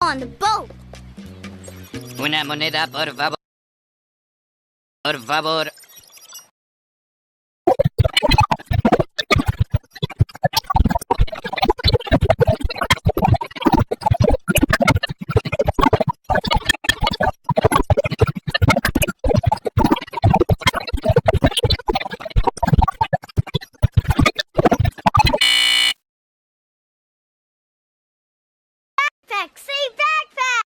On the boat. Una moneda, por favor. Por favor. Backpack, say backpack.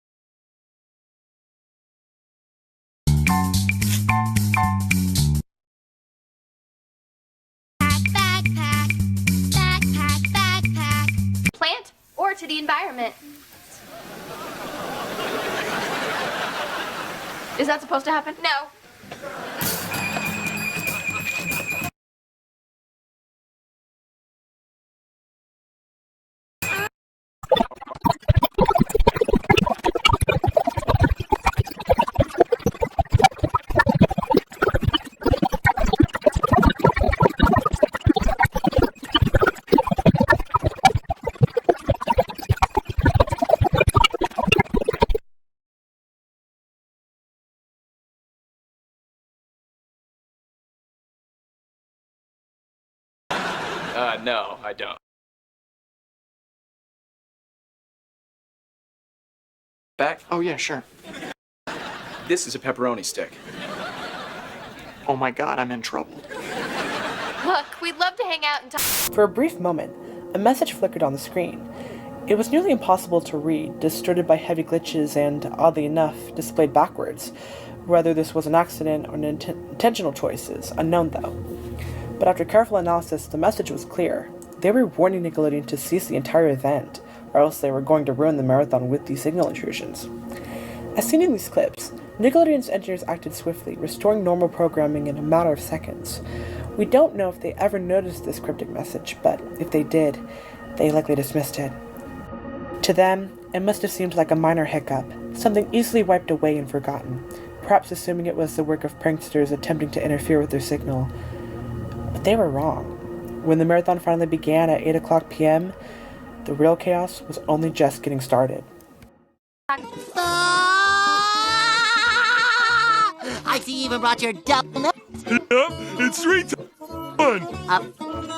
Backpack, backpack, backpack. Plant or to the environment. Is that supposed to happen? No. No, I don't. Back? Oh, yeah, sure. This is a pepperoni stick. Oh my god, I'm in trouble. Look, we'd love to hang out and talk. For a brief moment, a message flickered on the screen. It was nearly impossible to read, distorted by heavy glitches and, oddly enough, displayed backwards. Whether this was an accident or an intentional choice is unknown, though. But after careful analysis, the message was clear. They were warning Nickelodeon to cease the entire event, or else they were going to ruin the marathon with these signal intrusions. As seen in these clips, Nickelodeon's engineers acted swiftly, restoring normal programming in a matter of seconds. We don't know if they ever noticed this cryptic message, but if they did, they likely dismissed it. To them, it must have seemed like a minor hiccup, something easily wiped away and forgotten, perhaps assuming it was the work of pranksters attempting to interfere with their signal. But they were wrong. When the marathon finally began at 8 o'clock p.m., the real chaos was only just getting started. I see you even brought your donut. Yep, it's 3 times 1.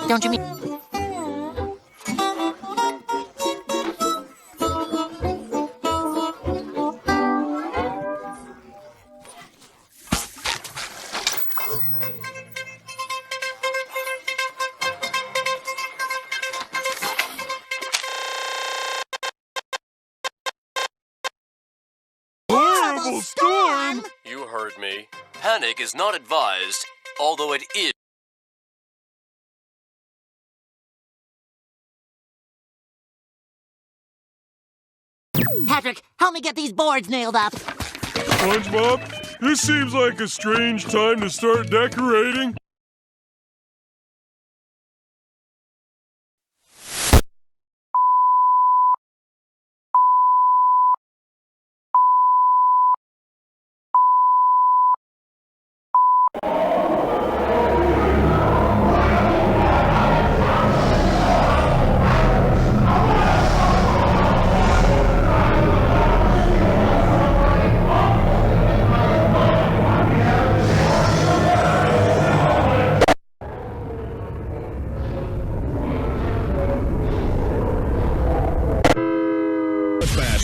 Don't you mean... Horrible storm! You heard me. Panic is not advised, although it is. Patrick, help me get these boards nailed up. SpongeBob, this seems like a strange time to start decorating.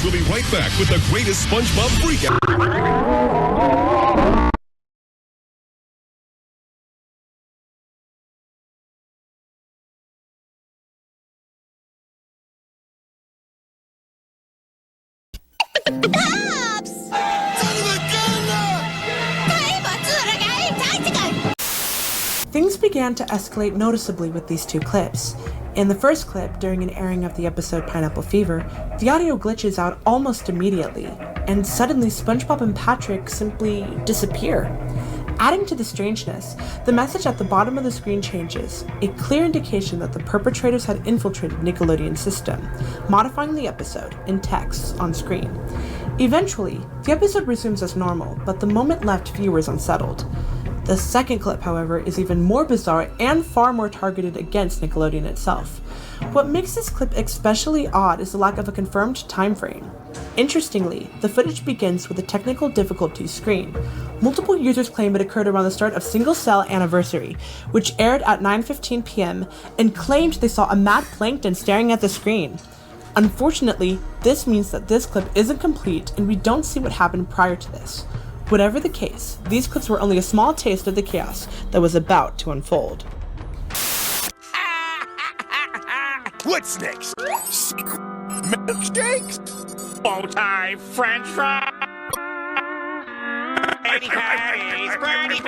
We'll be right back with the greatest SpongeBob freakout. Things began to escalate noticeably with these two clips. In the first clip, during an airing of the episode Pineapple Fever, the audio glitches out almost immediately, and suddenly SpongeBob and Patrick simply disappear. Adding to the strangeness, the message at the bottom of the screen changes, a clear indication that the perpetrators had infiltrated Nickelodeon's system, modifying the episode in text on screen. Eventually, the episode resumes as normal, but the moment left viewers unsettled. The second clip, however, is even more bizarre and far more targeted against Nickelodeon itself. What makes this clip especially odd is the lack of a confirmed time frame. Interestingly, the footage begins with a technical difficulties screen. Multiple users claim it occurred around the start of Single Cell Anniversary, which aired at 9:15 p.m. and claimed they saw a mad plankton staring at the screen. Unfortunately, this means that this clip isn't complete and we don't see what happened prior to this. Whatever the case, these clips were only a small taste of the chaos that was about to unfold. What's next? Milkshakes? Bow-tie French fries. Birdie patties, birdie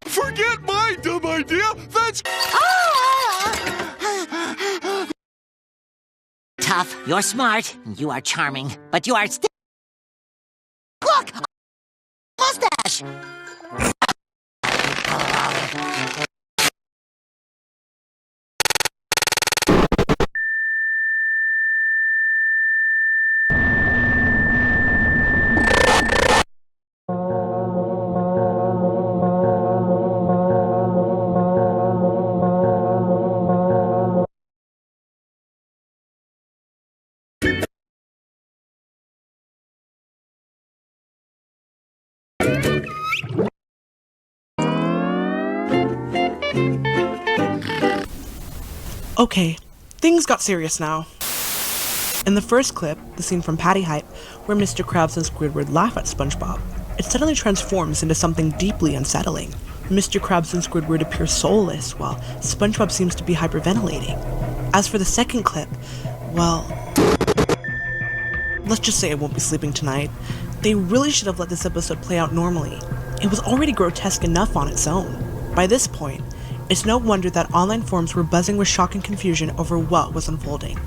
Forget my dumb idea. That's Tough, you're smart, you are charming, but you are still... Look! Mustache! Okay, things got serious now. In the first clip, the scene from Patty Hype, where Mr. Krabs and Squidward laugh at SpongeBob, it suddenly transforms into something deeply unsettling. Mr. Krabs and Squidward appear soulless, while SpongeBob seems to be hyperventilating. As for the second clip, well, let's just say I won't be sleeping tonight. They really should have let this episode play out normally. It was already grotesque enough on its own. By this point, it's no wonder that online forums were buzzing with shock and confusion over what was unfolding.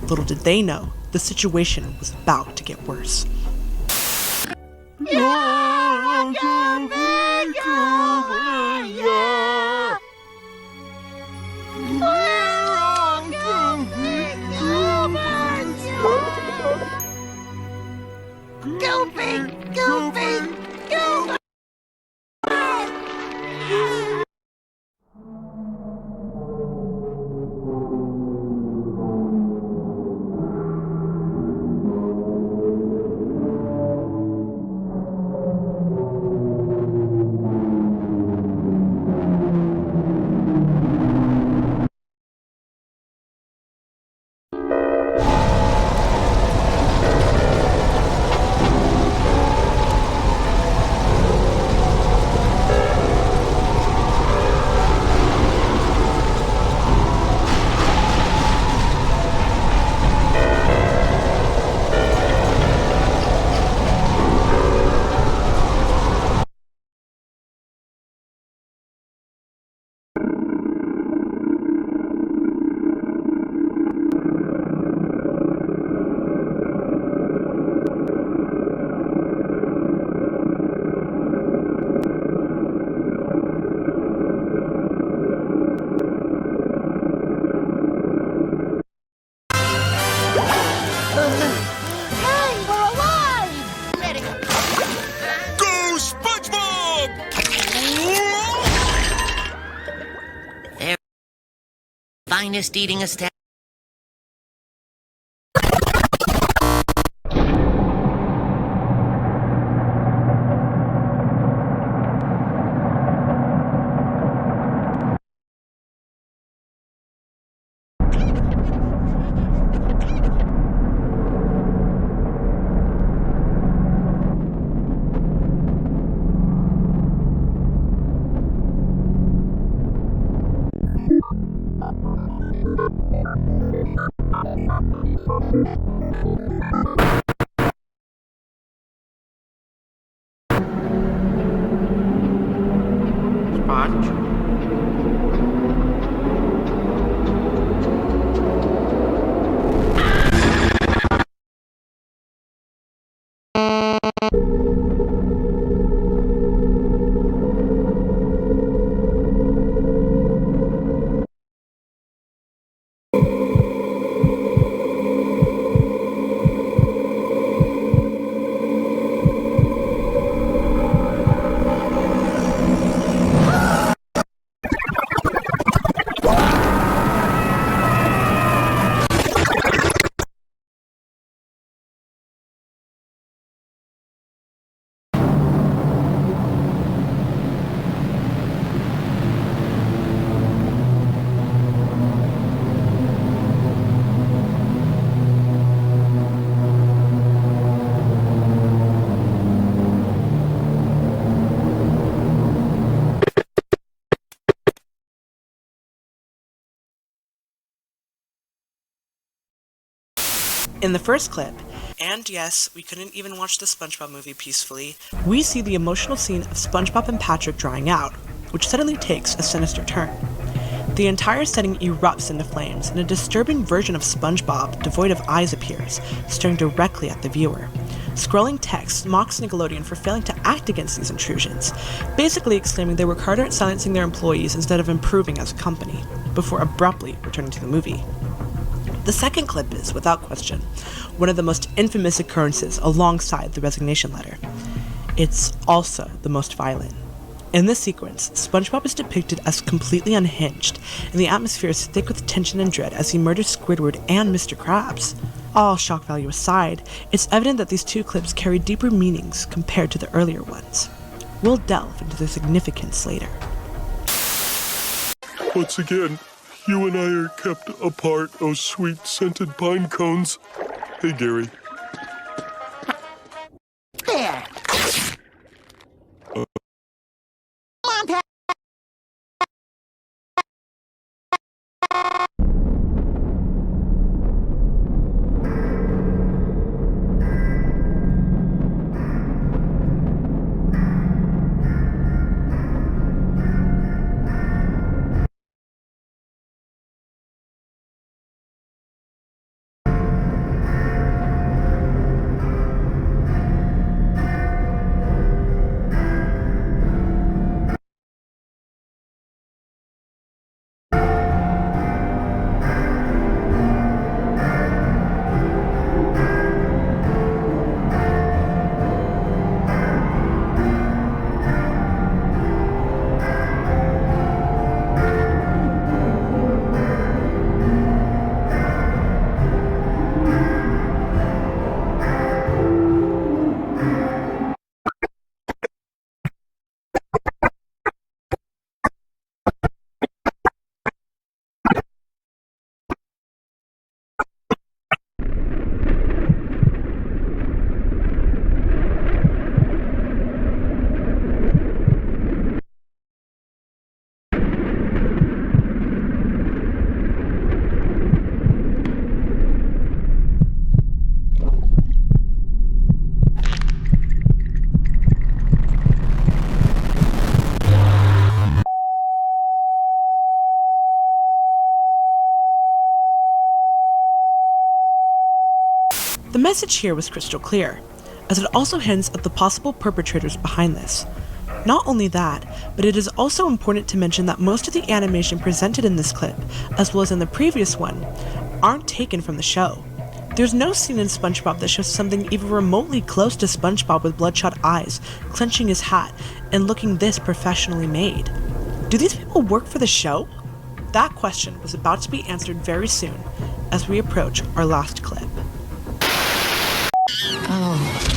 Little did they know, the situation was about to get worse. Finest eating establishment. In the first clip, and yes, we couldn't even watch the SpongeBob movie peacefully, we see the emotional scene of SpongeBob and Patrick drying out, which suddenly takes a sinister turn. The entire setting erupts into flames, and a disturbing version of SpongeBob, devoid of eyes, appears, staring directly at the viewer. Scrolling text mocks Nickelodeon for failing to act against these intrusions, basically exclaiming they work harder at silencing their employees instead of improving as a company, before abruptly returning to the movie. The second clip is, without question, one of the most infamous occurrences alongside the resignation letter. It's also the most violent. In this sequence, SpongeBob is depicted as completely unhinged, and the atmosphere is thick with tension and dread as he murders Squidward and Mr. Krabs. All shock value aside, it's evident that these two clips carry deeper meanings compared to the earlier ones. We'll delve into their significance later. Once again, you and I are kept apart, oh sweet scented pine cones. Hey, Gary. There. Come on, Pat. The message here was crystal clear, as it also hints at the possible perpetrators behind this. Not only that, but it is also important to mention that most of the animation presented in this clip, as well as in the previous one, aren't taken from the show. There's no scene in SpongeBob that shows something even remotely close to SpongeBob with bloodshot eyes, clenching his hat, and looking this professionally made. Do these people work for the show? That question was about to be answered very soon, as we approach our last clip.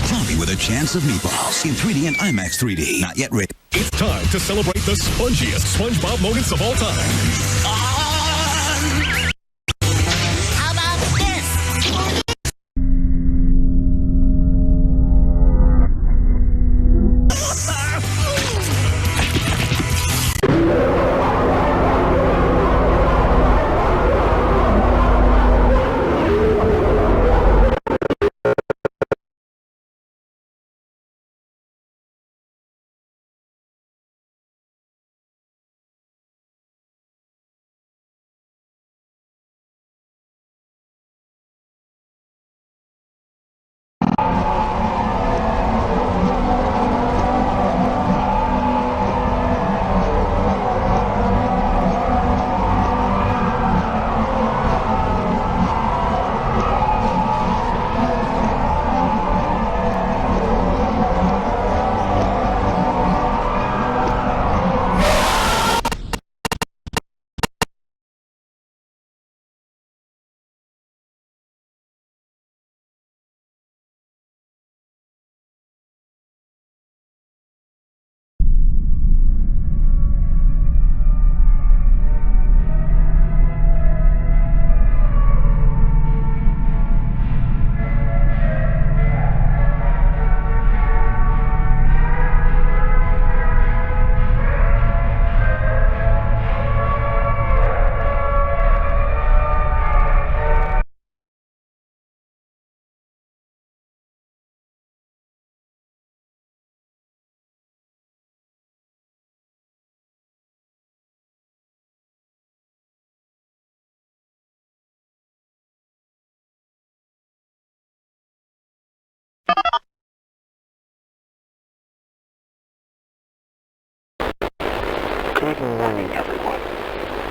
Zombie with a chance of meatballs in 3D and IMAX 3D. Not yet ready. It's time to celebrate the spongiest SpongeBob moments of all time. Good morning, everyone.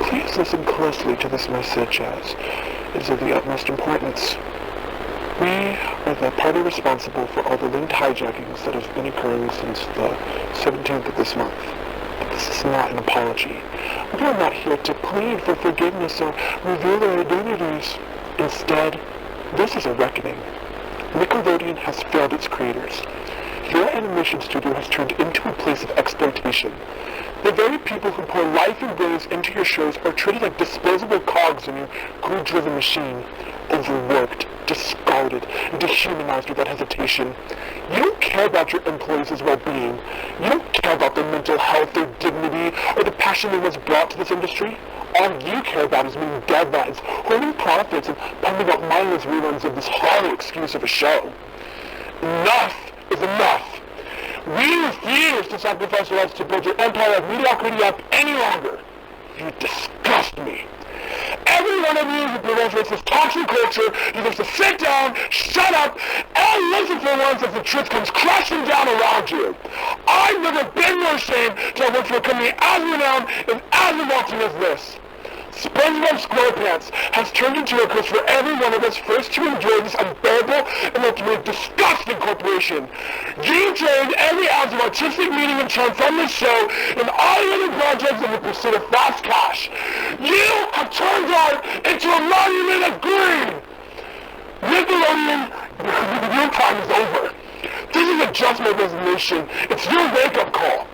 Please listen closely to this message as it is of the utmost importance. We are the party responsible for all the linked hijackings that have been occurring since the 17th of this month. But this is not an apology. We are not here to plead for forgiveness or reveal our identities. Instead, this is a reckoning. Nickelodeon has failed its creators. Your animation studio has turned into a place of exploitation. The very people who pour life and brains into your shows are treated like disposable cogs in your greed-driven machine. Overworked, discarded, and dehumanized without hesitation. You don't care about your employees' well-being. You don't care about their mental health, their dignity, or the passion they once brought to this industry. All you care about is meeting deadlines, holding profits, and pumping out mindless reruns of this hollow excuse of a show. Enough is enough. We refuse to sacrifice our lives to build your empire of mediocrity up any longer. You disgust me. Every one of you who perpetuates this toxic culture deserves to sit down, shut up, and listen for once as the truth comes crashing down around you. I've never been more ashamed to have worked for a company as renowned and as revolting as this. SpongeBob SquarePants has turned into a curse for every one of us forced to endure this unbearable and ultimately disgusting corporation. You turned every ounce of artistic meaning and charm from this show and all your other projects in the pursuit of fast cash. You have turned art into a monument of greed! Nickelodeon, your time is over. This isn't just my resignation, it's your wake-up call.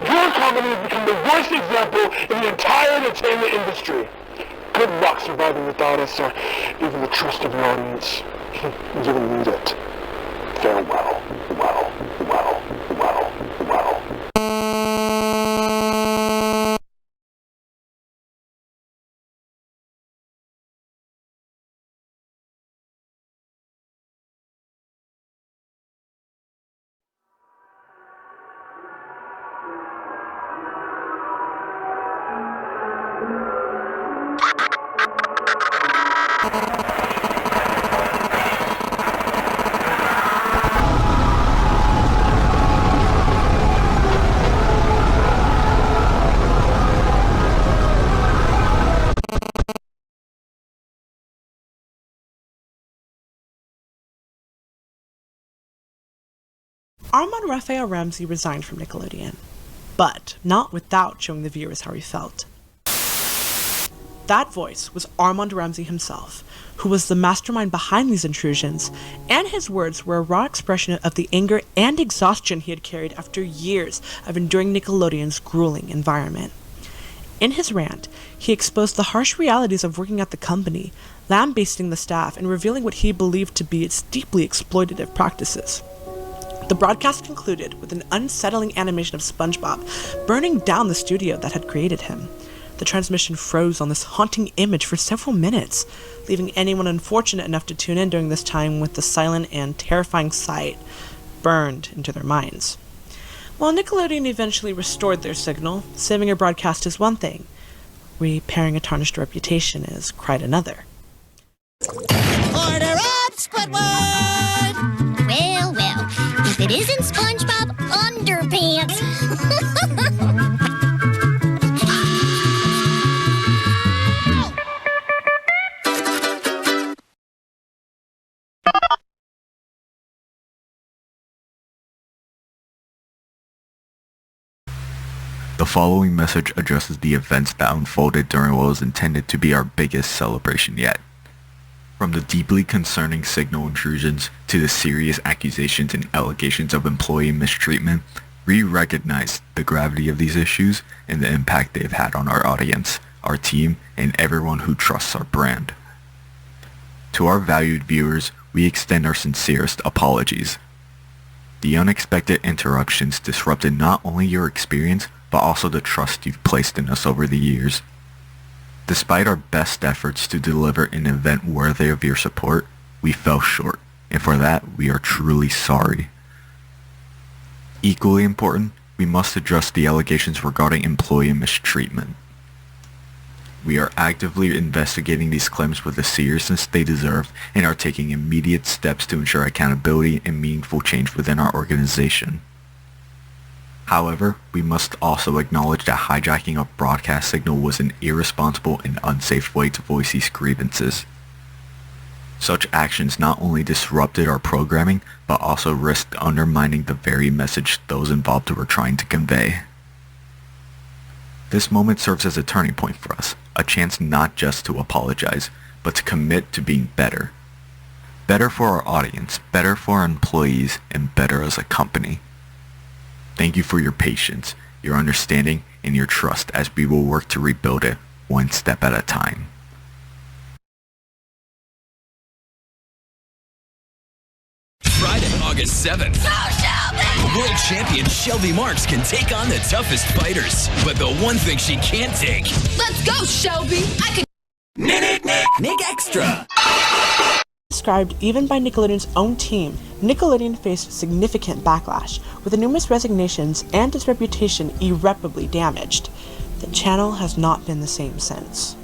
Your company has become the worst example in the entire entertainment industry. Good luck surviving without us or even the trust of your audience. You'll need it. Farewell. Well. Armand Raphael Ramsey resigned from Nickelodeon, but not without showing the viewers how he felt. That voice was Armand Ramsey himself, who was the mastermind behind these intrusions, and his words were a raw expression of the anger and exhaustion he had carried after years of enduring Nickelodeon's grueling environment. In his rant, he exposed the harsh realities of working at the company, lambasting the staff and revealing what he believed to be its deeply exploitative practices. The broadcast concluded with an unsettling animation of SpongeBob burning down the studio that had created him. The transmission froze on this haunting image for several minutes, leaving anyone unfortunate enough to tune in during this time with the silent and terrifying sight burned into their minds. While Nickelodeon eventually restored their signal, saving a broadcast is one thing. Repairing a tarnished reputation is quite another. Order up, Squidward! Well, if it isn't SpongeBob Underpants. The following message addresses the events that unfolded during what was intended to be our biggest celebration yet. From the deeply concerning signal intrusions to the serious accusations and allegations of employee mistreatment, we recognize the gravity of these issues and the impact they've had on our audience, our team, and everyone who trusts our brand. To our valued viewers, we extend our sincerest apologies. The unexpected interruptions disrupted not only your experience, but also the trust you've placed in us over the years. Despite our best efforts to deliver an event worthy of your support, we fell short, and for that, we are truly sorry. Equally important, we must address the allegations regarding employee mistreatment. We are actively investigating these claims with the seriousness they deserve and are taking immediate steps to ensure accountability and meaningful change within our organization. However, we must also acknowledge that hijacking a broadcast signal was an irresponsible and unsafe way to voice these grievances. Such actions not only disrupted our programming, but also risked undermining the very message those involved were trying to convey. This moment serves as a turning point for us, a chance not just to apologize, but to commit to being better. Better for our audience, better for our employees, and better as a company. Thank you for your patience, your understanding, and your trust as we will work to rebuild it one step at a time. Friday, August 7th. World champion Shelby Marks can take on the toughest fighters. But the one thing she can't take... Let's go, Shelby! I can... Nick Extra! Described even by Nickelodeon's own team, Nickelodeon faced significant backlash, with numerous resignations and its reputation irreparably damaged. The channel has not been the same since.